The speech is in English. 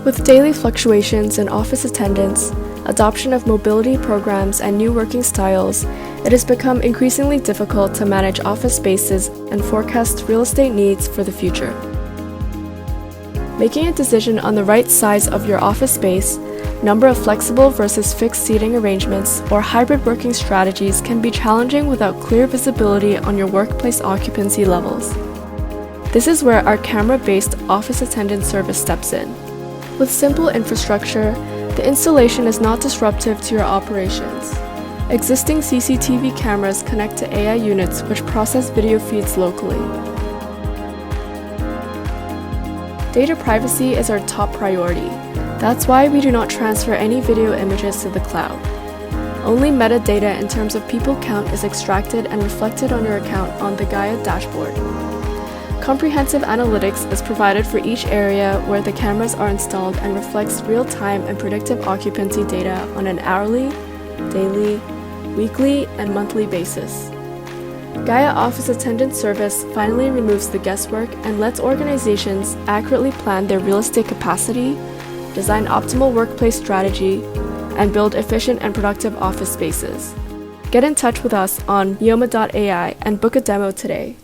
With daily fluctuations in office attendance, adoption of mobility programs, and new working styles, it has become increasingly difficult to manage office spaces and forecast real estate needs for the future. Making a decision on the right size of your office space, number of flexible versus fixed seating arrangements, or hybrid working strategies can be challenging without clear visibility on your workplace occupancy levels. This is where our camera-based office attendance service steps in. With simple infrastructure, the installation is not disruptive to your operations. Existing CCTV cameras connect to AI units which process video feeds locally. Data privacy is our top priority. That's why we do not transfer any video images to the cloud. Only metadata in terms of people count is extracted and reflected on your account on the Gaia dashboard. Comprehensive analytics is provided for each area where the cameras are installed and reflects real-time and predictive occupancy data on an hourly, daily, weekly, and monthly basis. Gaia Office Attendance Service finally removes the guesswork and lets organizations accurately plan their real estate capacity, design optimal workplace strategy, and build efficient and productive office spaces. Get in touch with us on Neoma.ai and book a demo today.